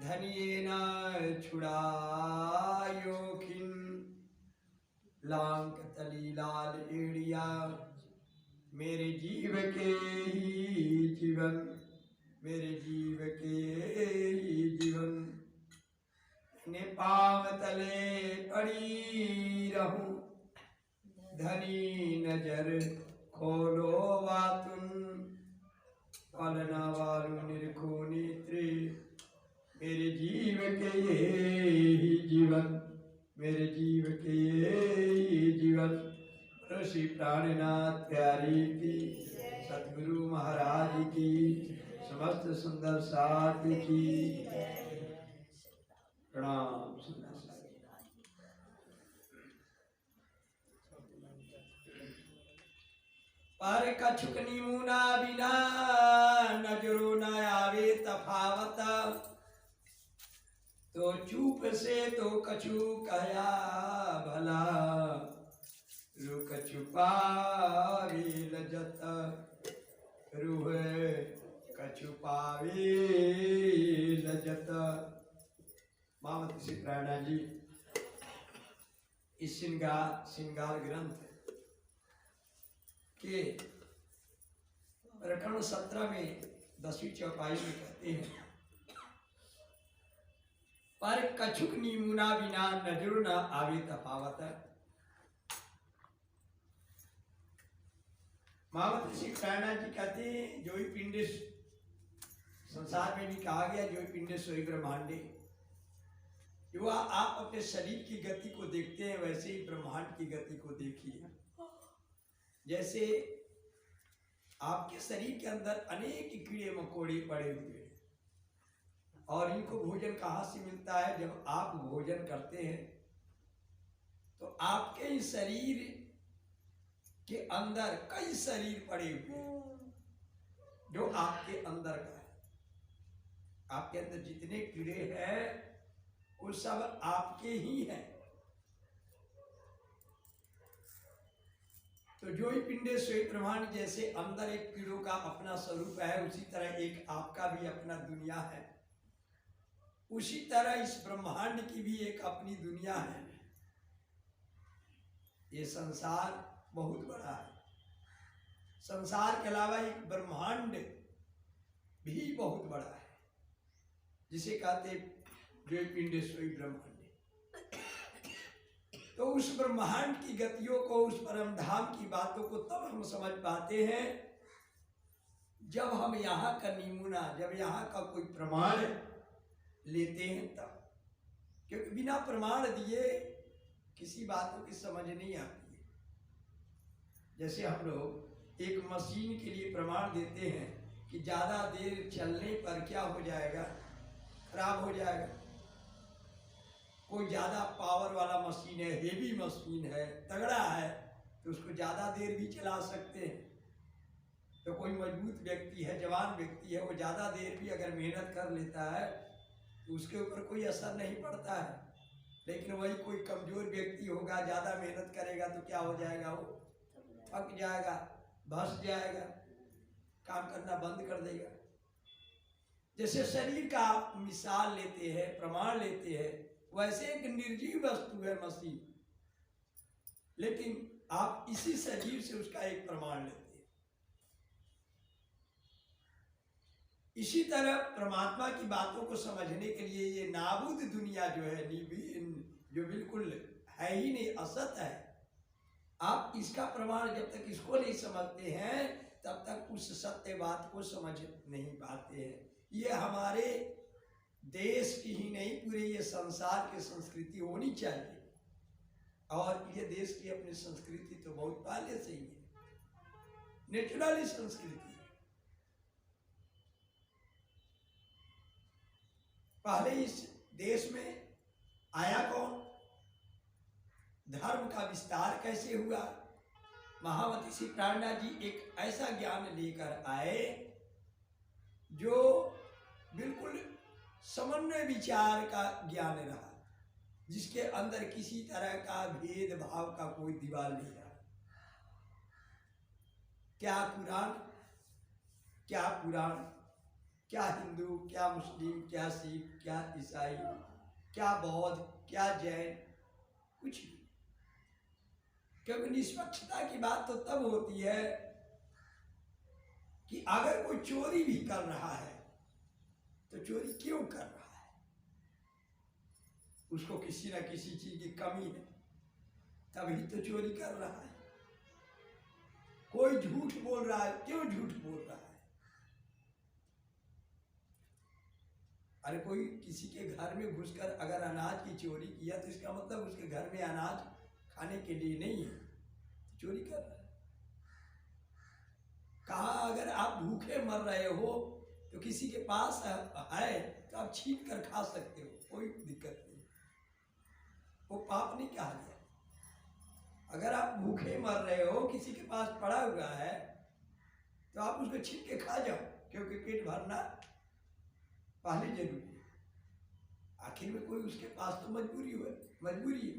धनियेन छुड़ायोखिन लांक तली लाल एड़िया मेरे जीव के ही जीवन, मेरे जीव के ही जीवन। ने पाव तले पड़ी रहूं धनी नजर खोलो वातुन पालना वालू निरखो नेत्रे मेरे जीव के ही जीवन, मेरे जीव के ही जीवन। ऋषि प्राणनाथ प्यारी की, सतगुरु महाराज की, समस्त सुंदर साथी की प्रणाम। पर कछुक नीमुना बिना नजरो न आवे तफावत, तो चूप से तो कछु कया भला रुक छुपावे लजत, रूह कछुपावे लजत। मामती श्री प्रेरणा जी इस श्रृंगार ग्रंथ के प्रकरण 17 में 10वीं चौपाई में कहते हैं, पर कछुक नीमुना बिना नजर न आवे तफावत। मामती श्री प्रेरणा जी कहते हैं, जो ही पिंड संसार में भी कहा गया, जो ही पिंड सोई ब्रह्मांडे। जो आप अपने शरीर की गति को देखते हैं वैसे ही ब्रह्मांड की गति को देखिए। जैसे आपके शरीर के अंदर अनेक कीड़े मकोड़े पड़े हुए हैं और इनको भोजन कहाँ से मिलता है? जब आप भोजन करते हैं तो आपके ही शरीर के अंदर कई शरीर पड़े हुए हैं जो आपके अंदर का है। आपके अंदर जितने कीड़े हैं वो सब आपके ही हैं। तो जो ही पिंडे श्वेत ब्रह्मांड, जैसे अंदर एक कीड़ों का अपना स्वरूप है, उसी तरह एक आपका भी अपना दुनिया है। उसी तरह इस ब्रह्मांड की भी एक अपनी दुनिया है। ये संसार बहुत बड़ा है। संसार के अलावा एक ब्रह्मांड भी बहुत बड़ा है, जिसे कहते जो पिंडेश्वरी ब्रह्मांड। तो उस ब्रह्मांड की गतियों को, उस परम धाम की बातों को तब हम समझ पाते हैं जब हम यहाँ का नमूना, जब यहाँ का कोई प्रमाण लेते हैं तब। क्योंकि बिना प्रमाण दिए किसी बातों की समझ नहीं आती है। जैसे हम लोग एक मशीन के लिए प्रमाण देते हैं कि ज़्यादा देर चलने पर क्या हो जाएगा, खराब हो जाएगा। कोई ज़्यादा पावर वाला मशीन है, हेवी मशीन है, तगड़ा है, तो उसको ज़्यादा देर भी चला सकते हैं। तो कोई मजबूत व्यक्ति है, जवान व्यक्ति है, वो ज़्यादा देर भी अगर मेहनत कर लेता है तो उसके ऊपर कोई असर नहीं पड़ता है। लेकिन वही कोई कमज़ोर व्यक्ति होगा, ज़्यादा मेहनत करेगा तो क्या हो जाएगा, वो थक जाएगा, भस जाएगा, काम करना बंद कर देगा। जैसे शरीर का आप मिसाल लेते हैं, प्रमाण लेते हैं, वैसे एक निर्जीव वस्तु है मशीन, लेकिन आप इसी शरीर से उसका एक प्रमाण लेते हैं। इसी तरह परमात्मा की बातों को समझने के लिए ये नाबूद दुनिया जो है, जो बिल्कुल है ही नहीं, असत है, आप इसका प्रमाण जब तक इसको नहीं समझते हैं तब तक उस सत्य बात को समझ नहीं पाते हैं। ये हमारे देश की ही नहीं, पूरे ये संसार की संस्कृति होनी चाहिए। और ये देश की अपनी संस्कृति तो बहुत पहले से ही है, नेचुरली संस्कृति है। पहले इस देश में आया कौन, धर्म का विस्तार कैसे हुआ? महामती श्री प्रेरणा जी एक ऐसा ज्ञान लेकर आए जो बिल्कुल समन्वय विचार का ज्ञान रहा, जिसके अंदर किसी तरह का भेदभाव का कोई दीवार नहीं रहा। क्या कुरान, क्या पुराण, क्या हिंदू, क्या मुस्लिम, क्या सिख, क्या ईसाई, क्या बौद्ध, क्या जैन, कुछ नहीं। क्योंकि निष्पक्षता की बात तो तब होती है कि अगर कोई चोरी भी कर रहा है तो चोरी क्यों कर रहा है, उसको किसी ना किसी चीज की कमी है, तभी तो चोरी कर रहा है। कोई झूठ बोल रहा है, क्यों झूठ बोल रहा है? अरे कोई किसी के घर में घुसकर अगर अनाज की चोरी किया तो इसका मतलब उसके घर में अनाज खाने के लिए नहीं है, तो चोरी कर रहा है। कहा अगर आप भूखे मर रहे हो तो किसी के पास है तो आप छीन कर खा सकते हो, कोई दिक्कत नहीं, वो पाप नहीं कहा गया। अगर आप भूखे मर रहे हो, किसी के पास पड़ा हुआ है, तो आप उसको छीन के खा जाओ, क्योंकि पेट भरना पहले जरूरी है। आखिर में कोई उसके पास तो मजबूरी है।